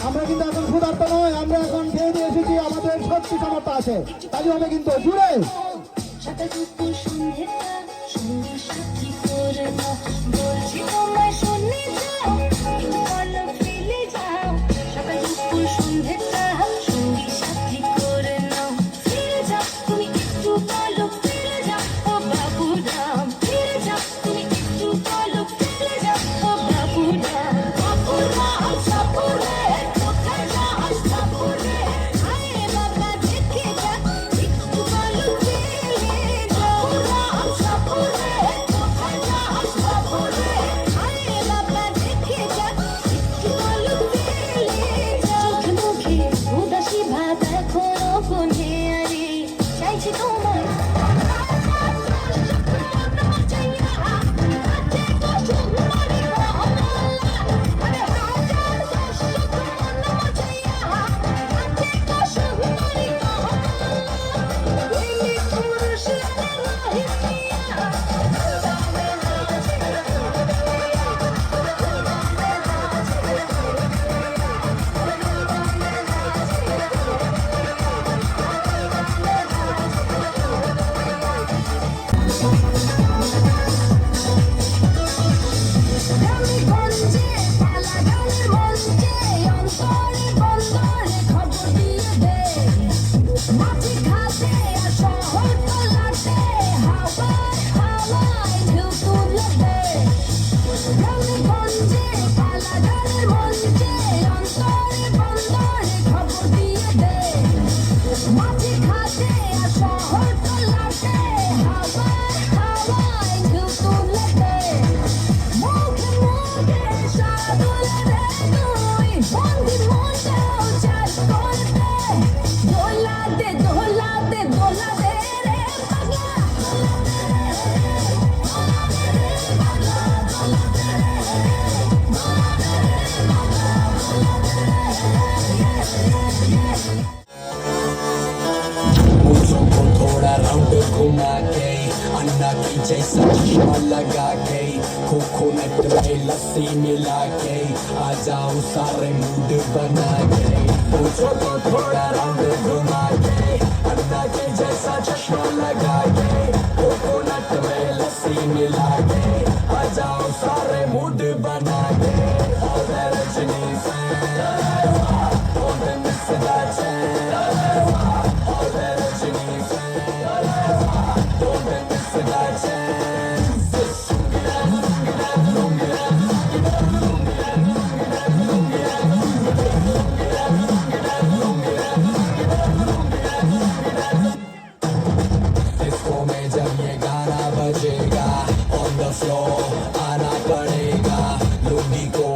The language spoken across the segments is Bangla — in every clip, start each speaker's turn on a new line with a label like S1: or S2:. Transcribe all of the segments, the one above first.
S1: আমরা কিন্তু এখন ক্ষুধার্ত নয়, আমরা এখন খেয়ে দিয়ে এসেছি, আমাদের শক্তি সামর্থ্য আছে। তাই হবে কিন্তু জুড়ে
S2: গ্রামে-গঞ্জে পালা গানের মঞ্চে অন্তরে বন্দরে খবর দিয়ে দে মাটি ঘাটে আর শহর তলাতে হাওয়ায় হাওয়ায় ঢেউ তুলে দে গ্রামে-গঞ্জে পালা গানের মঞ্চে অন্তরে বন্দরে খবর দিয়ে দে মাটি ঘাটে আর শহর তলাতে হাওয়ায় হাওয়ায় ঢেউ তুলে দে মুখে মুখে সাদলে রে তুই বন্দি মনটাও চাষ করে দে দোলা দে দোলা দে দোলা দে রে পাগলা
S3: मुझको थोड़ा राउंड घुमा के अन्ना की जैसा चश्मा लगा के कोकोनट में लस्सी मिला के आ जाओ सारे मूड बना के मुझको थोड़ा राउंड घुमा के अन्ना की जैसा चश्मा लगा के कोकोनट में लस्सी मिला के आ जाओ सारे मूड बना के और रजनी से don't miss that chance all that rajini se don't miss that chance इसको में जब ये गाना बजेगा on the floor आना पड़ेगा लुंगी को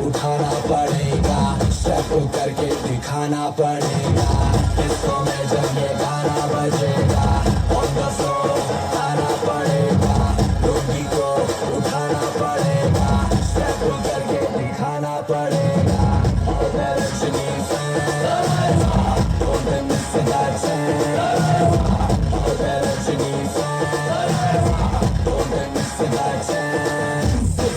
S3: उठाना पड़ेगा स्टेप करके दिखाना पड़ेगा इसको में जब ये गाना बजेगा on the floor आना पड़ेगा लुंगी को उठाना पड़ेगा स्टेप करके दिखाना पड़ेगा और रजनी से don't miss that chance और रजनी से don't miss that chance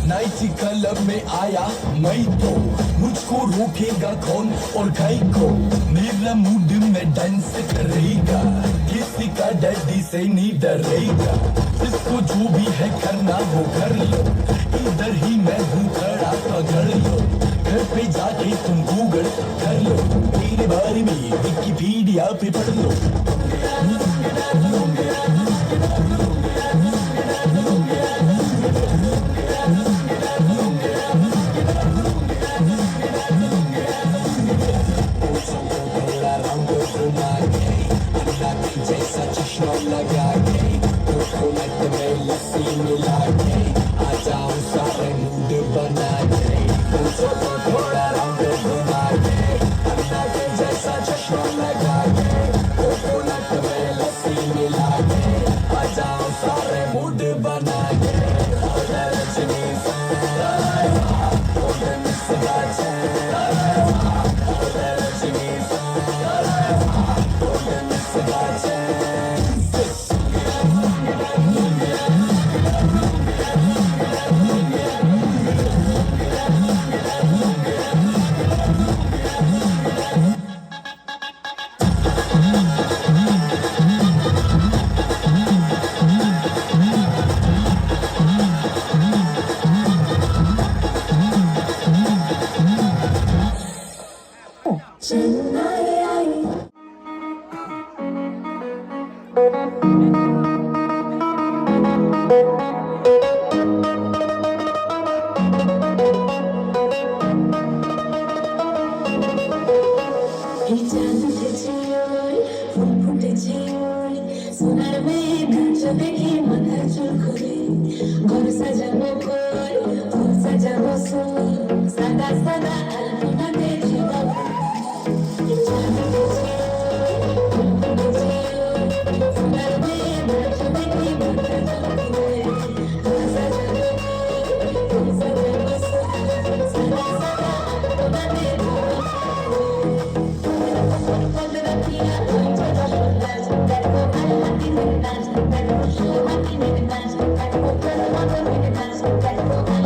S3: नाइटी क्लब में आया मैं तो मुझको रोकेगा कौन और कई को मेरा मूड में डांस करेगा किसी का डैडी से नहीं डरेगा इसको जो भी है करना वो कर लो इधर ही मैं हूँ खड़ा पकड़ लो घर पे जाके तुम गूगल कर लो मेरे बारे में विकिपीडिया पे पढ़ लो थोड़ा राउंड घुमा के अन्ना की जैसा चश्मा लगा के कोकोनट में लस्सी मिला के आ जाओ सारे मूड बना के मुझको थोड़ा राउंड घुमा के अन्ना की जैसा चश्मा लगा के कोकोनट में लस्सी मिला के आ जाओ सारे मूड बना के और रजनी से don't miss that chance और रजनी से don't miss that chance
S2: সোনার মেয়ে নাচ দেখি মাথার চুল খুলে ঘর সাজাবো কই ফুল সাজাবো সুর সাদা সাদা আলপনাতে ঝিমাবো সোনার মেয়ে নাচ দেখি মাথার চুল খুলে ঘর সাজাবো কই ফুল সাজাবো সুর সাদা সাদা আলপনাতে Dance,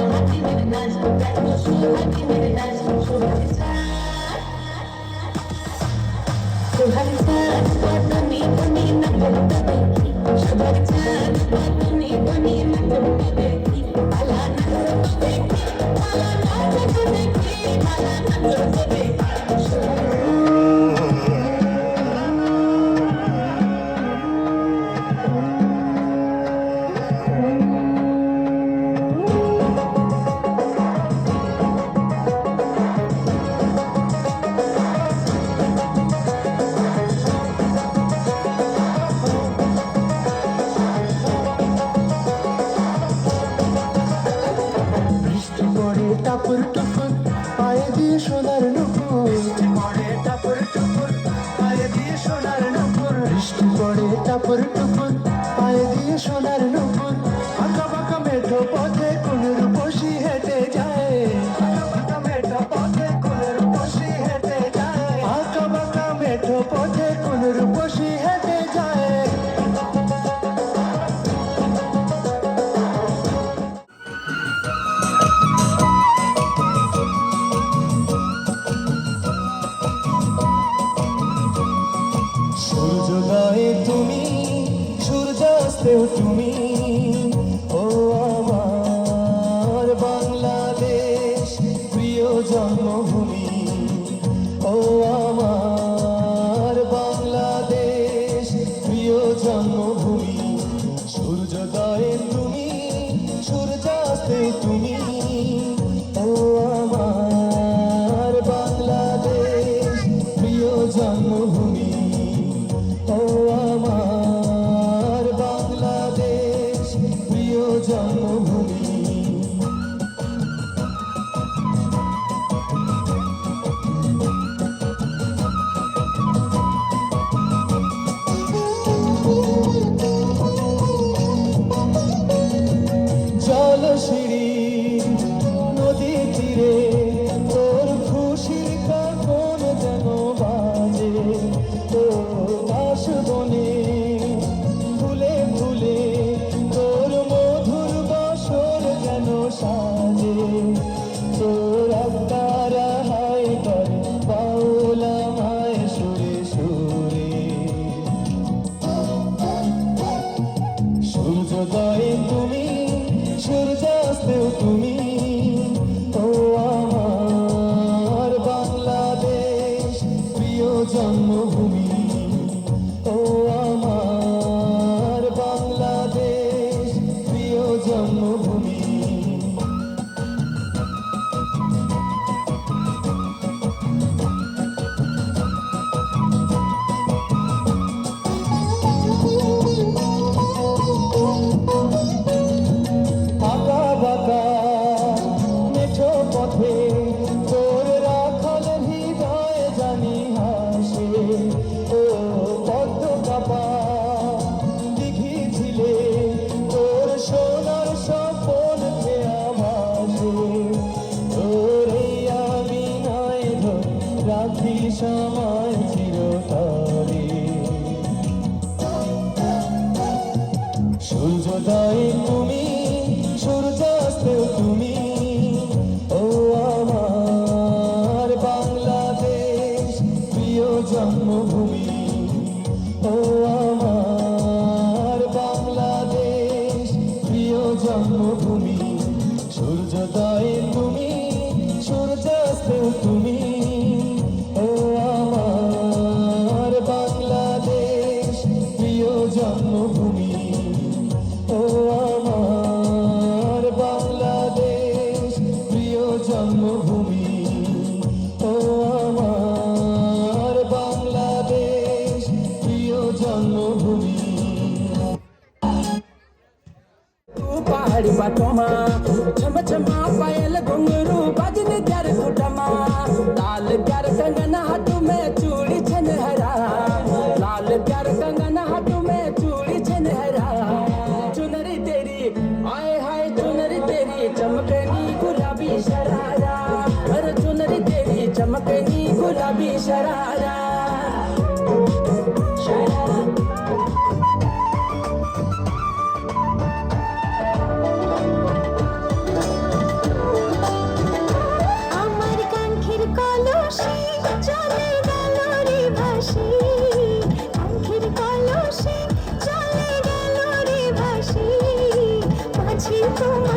S4: বৃষ্টি পড়ে টাপুর টুপুর পায়ে দিয়ে সোনার নুপুর পড়ে টাপুর টুপুর পায়ে দিয়ে সোনার নুপুর বৃষ্টি পড়ে টাপুর টুপুর পায়ে দিয়ে সোনার নুপুর আঁকা বাঁকা মেঠো পথে কোন রূপসী হেঁটে যায় আঁকা বাঁকা মেঠো পথে কোন রূপসী হেঁটে যায় আঁকা বাঁকা মেঠো পথে কোন রূপসী হেঁটে যায় সূর্যোদয়ে তুমি সূর্যাস্তেও তুমি ও আমার বাংলাদেশ প্রিয় জন্মভূমি ও আমার বাংলাদেশ প্রিয় জন্মভূমি সূর্যোদয়ে তুমি সূর্যাস্তেও তুমি ও আমার বাংলাদেশ প্রিয় জন্মভূমি ও আমার বাংলাদেশ প্রিয় জন্মভূমি জলশিরি নদী তীরে তোর খুশির কাকন যেন বাজে তোর বাসবনে ফুলে ফুলে তোর মধুর বাসর যেন সাজে তোর আত্মারা হায় করে বাউলা মায় সুরে সুরে সূর্যোদয়ে তুমি সূর্যাস্তেও তুমি ও আমার বাংলাদেশ প্রিয় জন্মভূমি ও আমার বাংলাদেশ প্রিয় জন্মভূমি আঁকা বাঁকা মেঠো পথে তোর রাখাল হৃদয় জানি হাসে ও পদ্ম কাপা দিঘি ঝিলে তোর সোনার স্বপন খেয়া ভাসে তোর এই আমি নাই ধর রাখি সময় চিরতরে সূর্যোদয়ে তুমি সূর্যাস্তেও তুমি ও আমার বাংলাদেশ প্রিয় জন্মভূমি ও আমার বাংলাদেশ প্রিয় জন্মভূমি সূর্যোদয়ে তুমি সূর্যাস্তেও তুমি ও আমার বাংলাদেশ প্রিয় জন্মভূমি ও আমার বাংলাদেশ প্রিয় জন্মভূমি ও আমার বাংলাদেশ প্রিয় জন্মভূমি
S5: पहाड़ी बाटोमा छम छमा पायल घुंगरू बाजने प्यार फुटमा लाल प्यार कंगना हाथों में चूड़ी छनहरा लाल प्यार कंगना हाथों में चूड़ी छनहरा चुनरी तेरी आए हाय चुनरी तेरी चमकनी गुलाबी शरारा अरे चुनरी तेरी चमकनी गुलाबी शरारा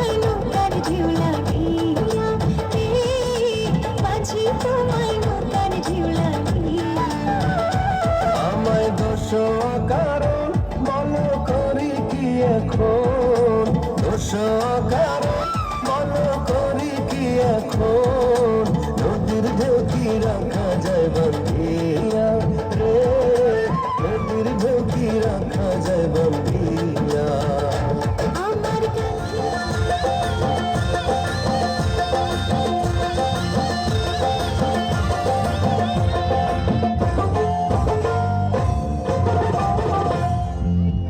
S2: তোমায় নৌকার ঝিউলা দিয়া মাঝি তোমায় নৌকার ঝিউলা দিয়া
S4: আমায় দোষ কারণ মনে করি কি এখন দোষ কারণ মনে করি কি এখন নদীর ঢেউ কি রাখা যায় বন্ধিয়া রে নদীর ঢেউ কি রাখা যায় বন্ধিয়া
S2: আমার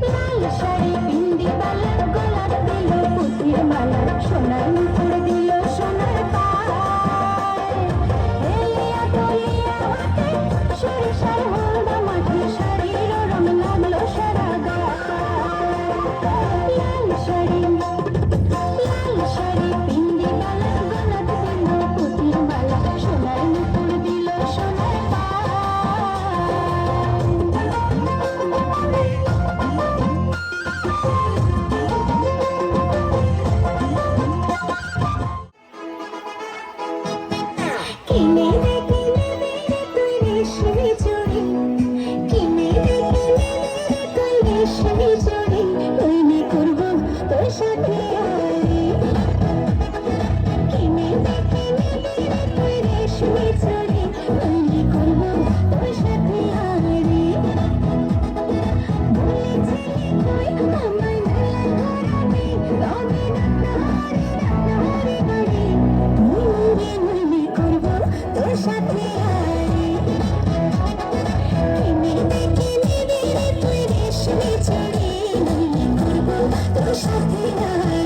S2: লাল শাড়ি বিন্দি বালা গলার দিল পুতির মালা সোনার মুকুট দিল সোনার পায় এলিয়া দলিয়া হাতে সরিষার হলদা মাঠে শাড়ির রং লাগলো সারা গায়ে লাল শাড়ি বিন্দি বালা গলার দিল পুতির মালা সোনার মুকুট দিল সোনার পায় কিনে দে তুই রেশমি চুড়ি কিনে দে তুই রেশমি চুড়ি তুই করব তোর সাথে আরে কিনে দে তুই রেশমি চুড়ি তুই করব তোর সাথে আরে বলেছিলি তুই আমায় মেলা ঘরাবি রবে বাড়ি মুই করব তোর সাথে আরে কিনে দে তুই রেশমি চুড়ি মুই করব তোর সাথে আরে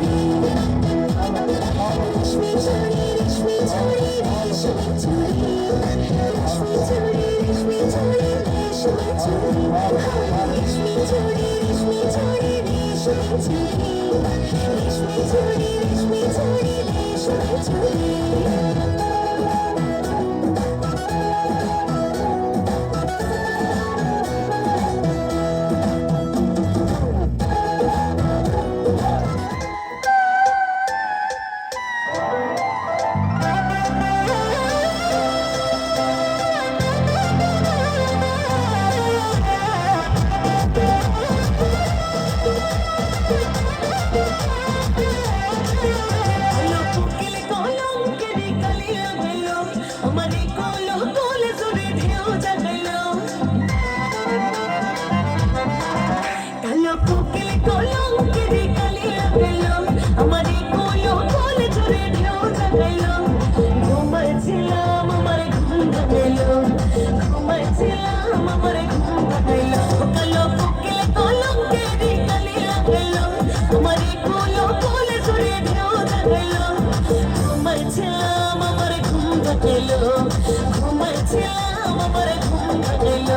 S2: রেশমি চুড়ি রেশমি চুড়ি রেশমি চুড়ি রেশমি চুড়ি রেশমি চুড়ি রেশমি চুড়ি রেশমি চুড়ি রেশমি চুড়ি রেশমি চুড়ি রেশমি চুড়ি রেশমি চুড়ি রেশমি চুড়ি ঘুমাইছিলাম আমার ঘুম ভাঙলো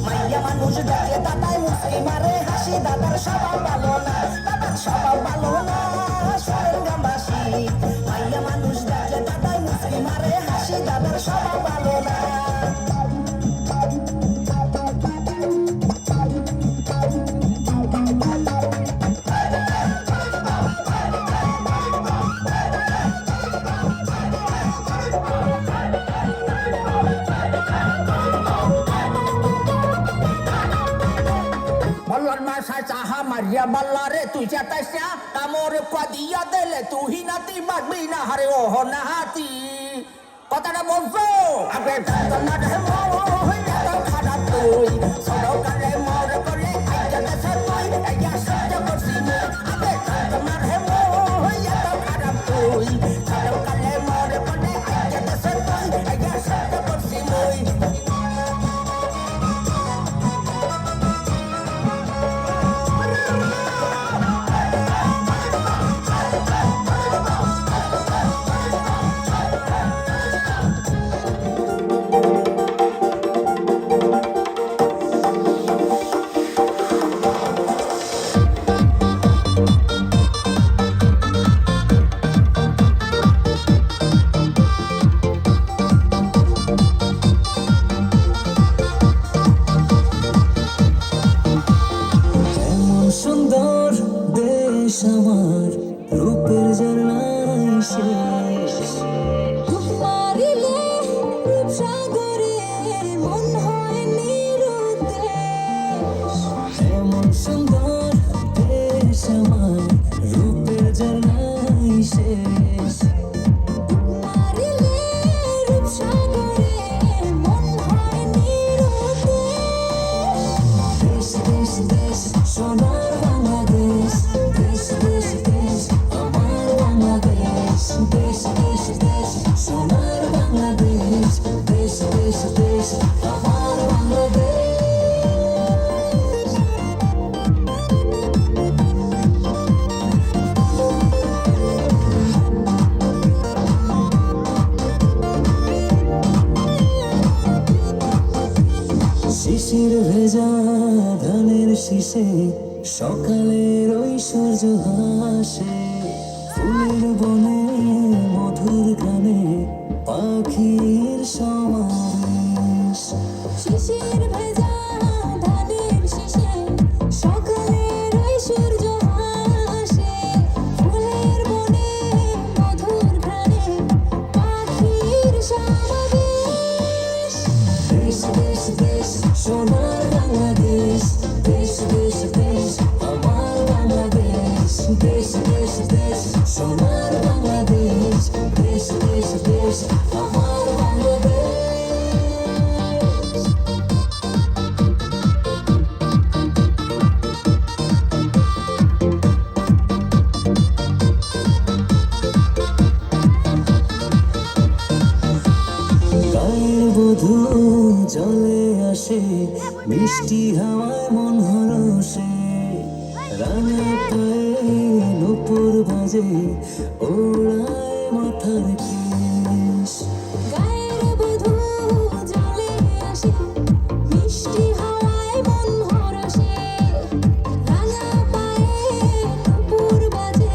S2: মাইয়া মানুষ দেখে দাদাই মুসকি মারে হাসি দাদার স্বভাব ভালো না দাদার স্বভাব ভালো না সোরের গ্রামবাসী মাইয়া মানুষ দেখে দাদাই মুসকি মারে হাসি দাদার স্বভাব ভালো না চাহা মারিয়া বাল্লা রে তুই চাটাইছা কামরে কাদিয়া দেলে তুই নাতি মারবি না হারে ওহ না হাতি কথাটা বলছো আগে না রে হইয়া তো খারাপ তুই সরকারে মর করে আইয়া দেশে তুই আইয়া সহ্য করছি আগে না রে হইয়া তো খারাপ তুই সরকারে মর করে আইয়া দেশে তুই আইয়া সহ্য করছি
S4: শিশির ভেজা ধানের শীষে সকালের ওই সূর্য হাসে ফুলের বনে মধুর গানে পাখির সমাবেশ
S2: শিশির ভেজা ধানের শীষে সকালের ওই সূর্য হাসে ফুলের বনে মধুর ঘ্রাণে পাখির সমাবেশ
S4: দেশ দেশ দেশ সোনার বাংলাদেশ দেশ দেশ দেশ আমার বাংলাদেশ দেশ দেশ দেশ সোনার বাংলাদেশ দেশ দেশ দেশ আমার বাংলাদেশ গায়ের বধূ জলে আসে মিষ্টি হাওয়ায় মন হরসে রাঙা পায়ে নুপুর বাজে ওড়ায় মাথার কেশ
S2: গায়ের বধূ জলে আসে মিষ্টি হাওয়ায় মন হরসে রাঙা পায়ে নুপুর বাজে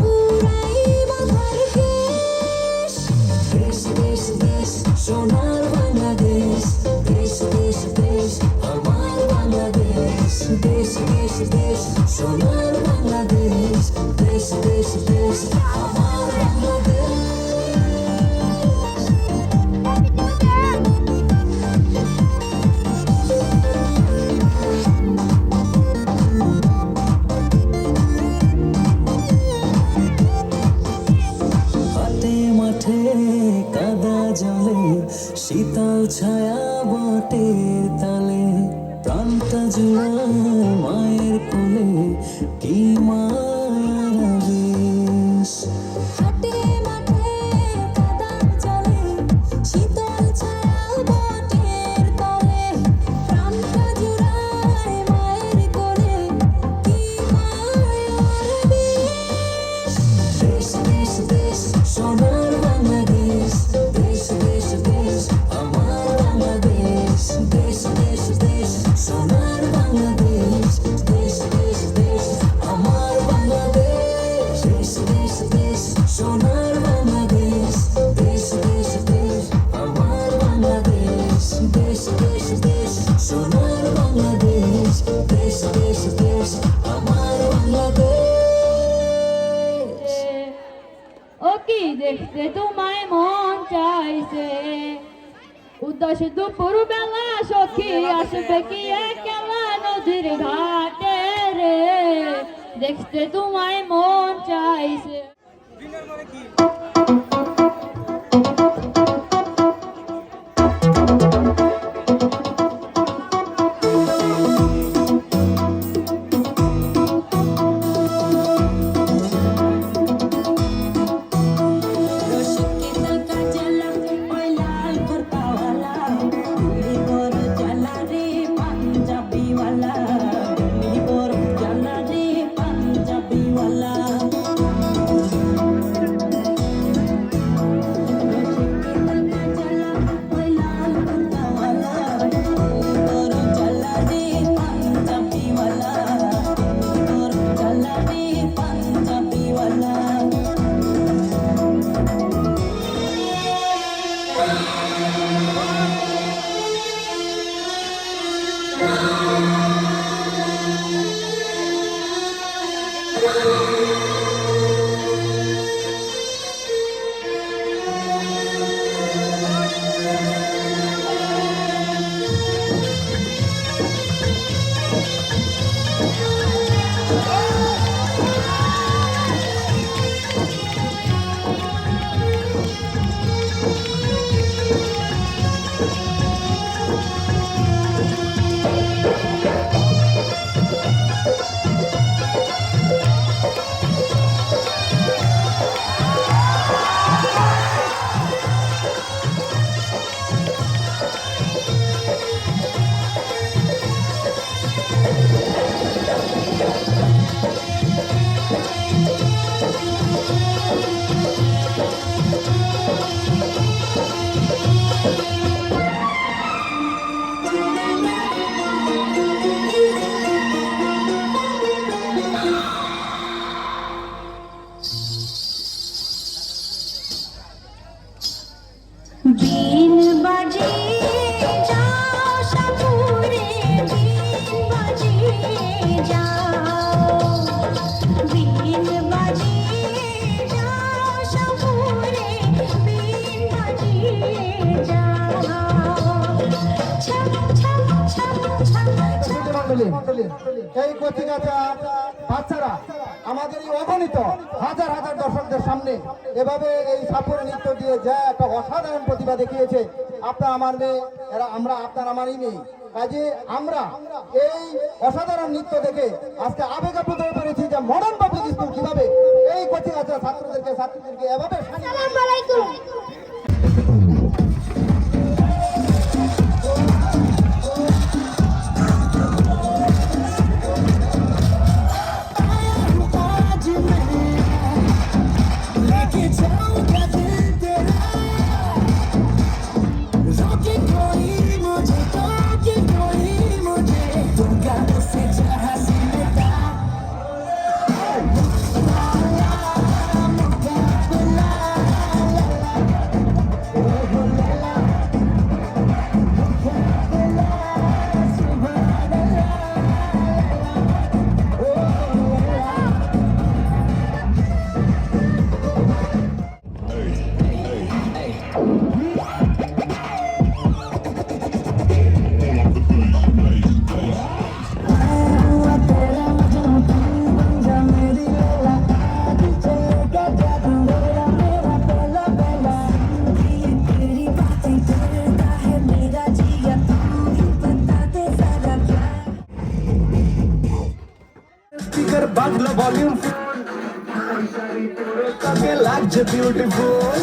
S2: উড়াই মাথার কেশ
S4: দেশ দেশ দেশ সোনার বাংলাদেশ দেশ দেশ দেশ আমার বাংলাদেশ দেশ দেশ দেশ সোনার বাংলাদেশ দেশ দেশ দেশ আমার বাংলাদেশ হাটে মাঠে কাদা জলে শীতল ছায়া বটের তালে প্রাণটা জুড়ায় মায়ের কোলে কি মায়ার আবেশ
S2: হাটে মাঠে কাদা চলে শীতল ছায়া বটের তলে প্রাণটা জুড়ায় মায়ের কোলে কি মায়ার বেশ
S4: দেশ দেশ দেশ সোনার বাংলাদেশ দেশ দেশ দেশ আমার বাংলাদেশ দেশ দেশ দেশ সোনার বাংলাদেশ দেশ দেশ দেশ আমার বাংলাদেশ দেশ দেশ দেশ সোনার বাংলাদেশ দেশ দেশ দেশ আমার বাংলাদেশ দেশ দেশ দেশ সোনার বাংলাদেশ দেশ দেশ দেশ আমার বাংলাদেশ
S6: ও কি দেখতে তোমায় মন চাইছে উদাস দুপুর বেলা সখী আসবে কি একলা নদীর ঘাটে রে দেখতে তোমায় মন চাইছে
S2: রসিকে তাকা জ্বালা ওই লাল কুর্তাওয়ালা দিল্লি বড় জ্বালা রে পাঞ্জাবিওয়ালা দিল্লি বড় জ্বালা রে পাঞ্জাবিওয়ালা
S1: এই কচি কাঁচা বাচ্চারা আমাদের এই অগণিত হাজার হাজার দর্শকদের সামনে এভাবে এই সাপুরে নৃত্য দিয়ে যা একটা অসাধারণ প্রতিভা দেখিয়েছে। আপনার আমার মেয়ে, এরা আমরা আপনার আমারই মেয়ে, কাজে আমরা এই অসাধারণ নৃত্য দেখে আজকে আবেগ আপ্লুত হয়ে পেরেছি যে মডার্ন পাবলিক স্কুল কিভাবে এই কচি কাঁচা ছাত্রীদেরকে এভাবে
S2: আসসালামু আলাইকুম।
S4: বাংলা ভলিউম তোকে লাগছে বিউটিফুল,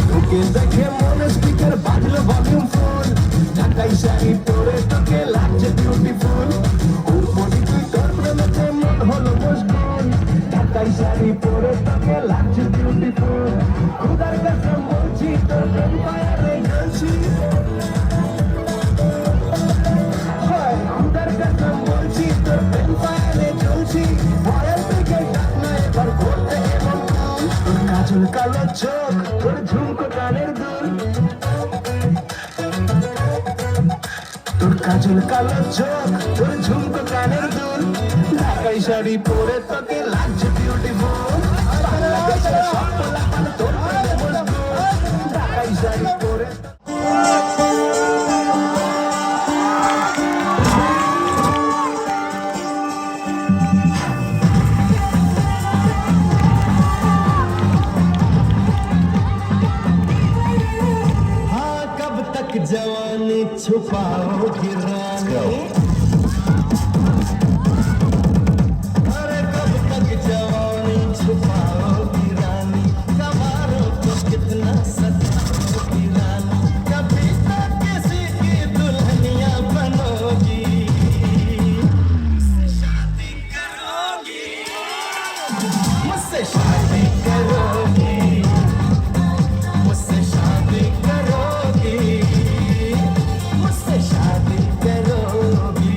S4: তোকে দেখে মনে স্পিকার বাজলো ভলিউম ফুল, ঢাকাই শাড়ি পরে তোকে লাগছে বিউটিফুল, উর্বশী তুই তোর প্রেমেতে মন হলো মশগুল, ঢাকাই শাড়ি পরে তোকে লাগছে বিউটিফুল, খুদার কাছে বলছি তোর প্রেম পায়ারে গেছি, কাজল কালো চোখ তোর ঝুমকো কানের দুল, তোর কাজল কালো চোখ তোর ঝুমকো কানের দুল, ঢাকাই শাড়ি পরে তোকে লাগছে বিউটিফুল, তোর ঢাকাই শাড়ি পরে जवानी छुपाओगी रानी, अरे कब तक जवानी छुपाओगी रानी, कमारों को कितना सताओगी रानी, कभी तो किसी की दुल्हनिया बनोगी, मुझसे शादी करोगी, मुझसे शादी करोगी, मुझसे शादी करोगी, मुझसे शादी करोगी।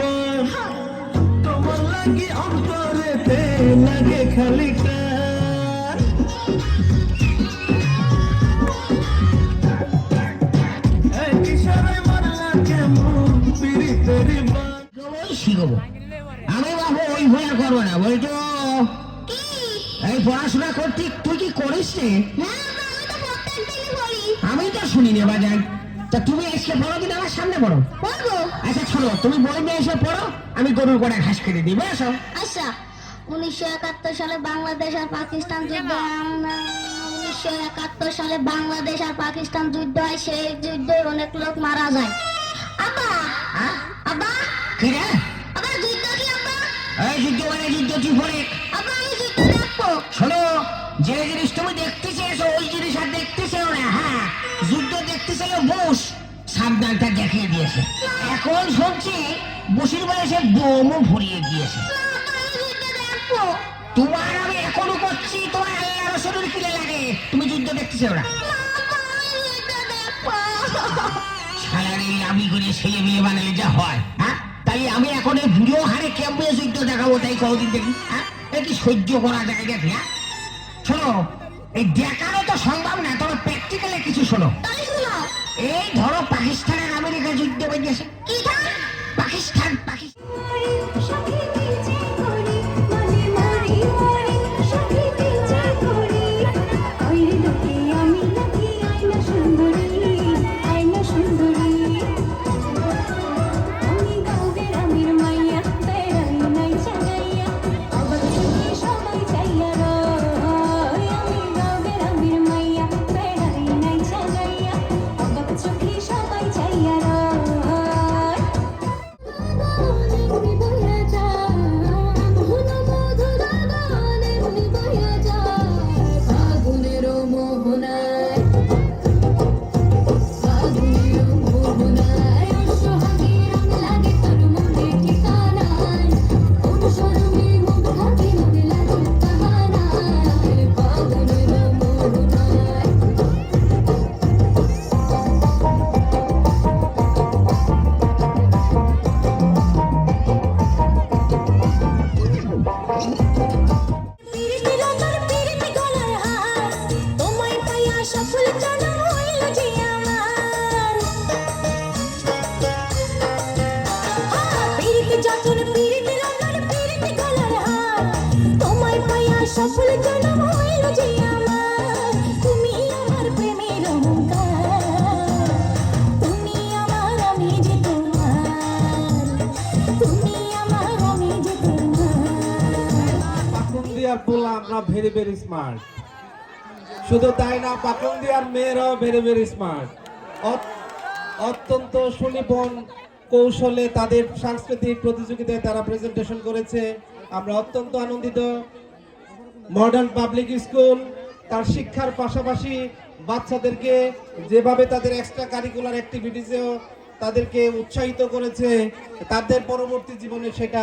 S4: জীবন তোমার লাগি অন্তরেতে লাগে খালি টান এই কিশোরে মারলা কেমন পিরিতেরি বান
S7: ওই শিখবো আমি বাবু ওই ভুল করবো না বলতো এই পড়াশোনা করতে তুই কি করিস রে আমি তো শুনি নে বাজার তা তুমি এসে পড়ো কিনা আমার সামনে পড়ো আচ্ছা শোনো তুমি বই নিয়ে এসে পড়ো আমি গরুর গোড়ায় ঘাস কেটে দিই বুঝেছো
S8: আচ্ছা 1971 সালে বাংলাদেশ আর পাকিস্তান যুদ্ধ 1971 সালে বাংলাদেশ আর পাকিস্তান যুদ্ধ হয় সেই যুদ্ধে অনেক লোক মারা যায় আব্বা আব্বা
S7: কি রে
S8: আব্বা যুদ্ধ কি আব্বা
S7: এই যুদ্ধ মানে যুদ্ধ কি পড়ে
S8: আব্বা আমি যুদ্ধ দেখবো
S7: শোনো যে জিনিস তুমি দেখতে চেয়েছো ওই জিনিস আর দেখতে চেয়েও না হ্যাঁ যুদ্ধ দেখতে চাইও বুশ সাবধানটা দেখিয়ে দিয়েছে এখন শুনছি বুশির বয়সে বোমও ভরিয়ে দিয়েছে
S8: আব্বা আমি যুদ্ধ দেখবো
S7: তোমার আমি এখনো করছি তোমার আল্লাহ রসুলের কিলে লাগে তুমি যুদ্ধ দেখতে চাও না
S8: আব্বা আমি যুদ্ধ দেখবো
S7: সালারি আমি করে ছেলে মেয়ে বানালে যা হয় হ্যাঁ তাই আমি এখন এই বুড়ো হারে কেমন যুদ্ধ দেখাবো তাই কদিন দেখি হ্যাঁ এ কি সহ্য করা যায় দেখি হ্যাঁ শোনো এই দেখানো তো সম্ভব না তবে প্র্যাকটিক্যালি কিছু শোনো
S8: তাই শুনো
S7: এই ধরো পাকিস্তান আর আমেরিকা যুদ্ধ বেরিয়েছে
S8: কি ধান
S7: পাকিস্তান
S2: সাথী পিছে করি মনে মরি মরি সাথী পিছে করি ওই লোকে আমি নাকি আয়না সুন্দরী আমি গাঁও গ্রামের মাইয়া বেড়াই নাই চাগাইয়া অবাক চোখে সবাই চাইয়া রয় আমি গাঁও গ্রামের মাইয়া বেড়াই নাই চাগাইয়া অবাক চোখে সবাই চাইয়া রয় এমনি বইয়া যায় মধুর মধুর গান এমনি বইয়া যায় ফাগুনের মোহনায় সোহাগে রং লাগে তোর মনে ঠিকানায় অনুসরণে মুখ ঢাকি মনে লাগে কাহানায় ফাগুনের মোহনায় পিরিতি লতার পিরিতি গলার হার তোমায় পাইয়া সফল জনম হইল যে আমার পিরিতি যতন পিরিতি লতার পিরিতি গলার হার তোমায় পাইয়া সফল জনম হইল যে আমার তুমি আমার প্রেমের অহংকার তুমি আমার আমি যে তোমার তুমি আমার আমি যে তোমার
S9: পাকুন্দিয়ার পোলা আমরা ভেরি ভেরি স্মার্ট শুধু তাই না পাকুন্দিয়ার মেয়েরাও ভেরি ভেরি স্মার্ট অত্যন্ত সুনিপুণ কৌশলে তাদের সাংস্কৃতিক প্রতিযোগিতায় তারা প্রেজেন্টেশন করেছে আমরা অত্যন্ত আনন্দিত মডার্ন পাবলিক স্কুল তার শিক্ষার পাশাপাশি বাচ্চাদেরকে যেভাবে তাদের এক্সট্রা কারিকুলার অ্যাক্টিভিটিসেও তাদেরকে উৎসাহিত করেছে তাদের পরবর্তী জীবনে সেটা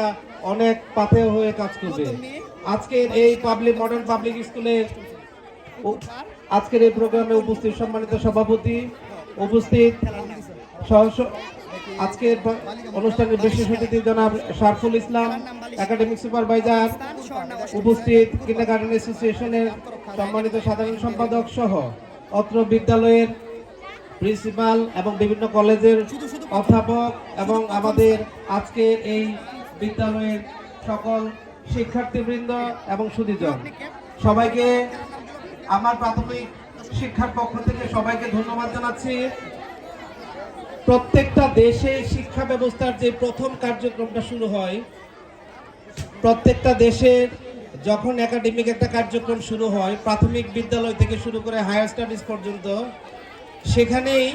S9: অনেক পাথেয় হয়ে কাজ করবে আজকের এই মডার্ন পাবলিক স্কুলের আজকের এই প্রোগ্রামে উপস্থিত সম্মানিত সভাপতি উপস্থিত আজকের অনুষ্ঠানের বিশেষ অতিথি জনাব শারফুল ইসলাম একাডেমিক সুপারভাইজার উপস্থিত কিন্ডারগার্টেন অ্যাসোসিয়েশনের সম্মানিত সাধারণ সম্পাদক সহ অত্র বিদ্যালয়ের প্রিন্সিপাল এবং বিভিন্ন কলেজের অধ্যাপক এবং আমাদের আজকের এই বিদ্যালয়ের সকল শিক্ষার্থীবৃন্দ এবং সুধীজন সবাইকে আমার প্রাথমিক শিক্ষার পক্ষ থেকে সবাইকে ধন্যবাদ জানাচ্ছি প্রত্যেকটা দেশে শিক্ষা ব্যবস্থার যে প্রথম কার্যক্রমটা শুরু হয় প্রত্যেকটা দেশের যখন একাডেমিক একটা কার্যক্রম শুরু হয় প্রাথমিক বিদ্যালয় থেকে শুরু করে হায়ার স্টাডিজ পর্যন্ত সেখানেই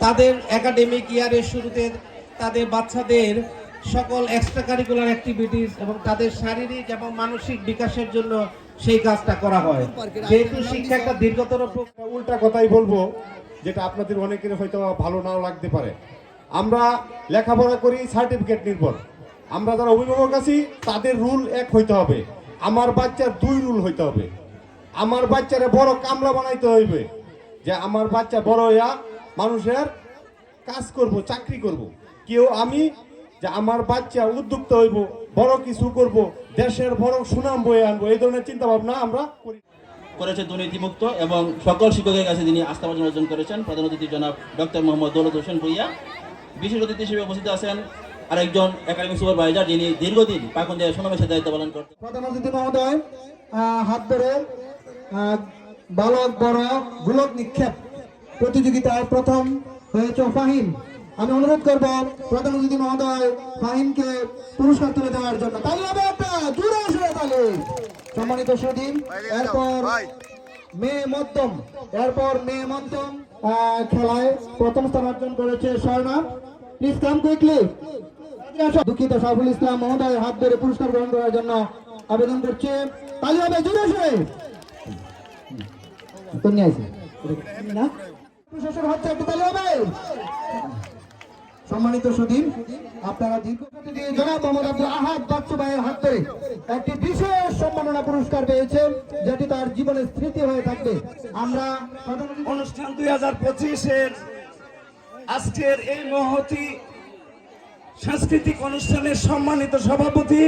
S9: তাদের একাডেমিক ইয়ারের শুরুতে তাদের বাচ্চাদের সকল এক্সট্রা কারিকুলার অ্যাক্টিভিটিস এবং তাদের শারীরিক এবং মানসিক বিকাশের জন্য সেই কাজটা করা হয় যেহেতু শিক্ষা একটা দীর্ঘতর
S10: উল্টা কথাই বলবো যেটা আপনাদের অনেকের হয়তো ভালো নাও লাগতে পারে আমরা লেখাপড়া করি সার্টিফিকেট নির্ভর আমরা যারা অভিভাবক আছি তাদের রুল এক হইতে হবে আমার বাচ্চার 2 রুল হইতে হবে আমার বাচ্চারে বড় কামলা বানাইতে হইবে যে আমার বাচ্চা বড় হইয়া মানুষের কাজ করব চাকরি করব কেউ আমি যে আমার বাচ্চা উদ্যোক্তা হইব, বড় কিছু করব, দেশের বড় সুনাম বয়ে আনবো, এই ধরনের চিন্তা ভাবনা আমরা করি।
S11: করেছে দুর্নীতিমুক্ত এবং সকল শিক্ষকের কাছে তিনি আস্থাভাজন অর্জন করেছেন। প্রধান অতিথি জনাব ডক্টর মোহাম্মদ দৌলত হোসেন ভূঁইয়া। বিশেষ অতিথি হিসেবে উপস্থিত আছেন আরেকজন একাডেমিক সুপারভাইজার, যিনি দীর্ঘদিন পাকুন্দিয়া সুনামের দায়িত্ব পালন করতেন।
S1: প্রধান অতিথি মহোদয় হাত ধরে বালক বড় গোলক নিক্ষেপ প্রতিযোগিতায় প্রথম হয়েছে ফাহিম। আমি অনুরোধ করব প্রধান অতিথি মহোদয় ফাহিমকে পুরস্কার তুলে দেওয়ার জন্য। তাহলে হবে একটা জোরে আসলে তাহলে সম্মানিত সুদীন। এরপর মেয়ে মধ্যম খেলায় প্রথম স্থান অর্জন করেছে স্বর্ণা। Please come quickly. দুঃখিত সাইফুল ইসলাম মহোদয় হাত ধরে পুরস্কার গ্রহণ করার জন্য আবেদন করছে। তাহলে হবে জোরে আসলে প্রশাসন হচ্ছে একটু তাহলে হবে। সম্মানিত সুদীন, আপনারা দীর্ঘ জনাব মোহাম্মদ আব্দুল আহাদ বাচ্চু ভাইয়ের হাত ধরে একটি বিশেষ সম্মাননা পুরস্কার পেয়েছেন, যেটি তার জীবনের স্মৃতি হয়ে থাকবে। আমরা
S12: অনুষ্ঠান 2025-এর আজকের এই মহতি সাংস্কৃতিক অনুষ্ঠানের সম্মানিত সভাপতি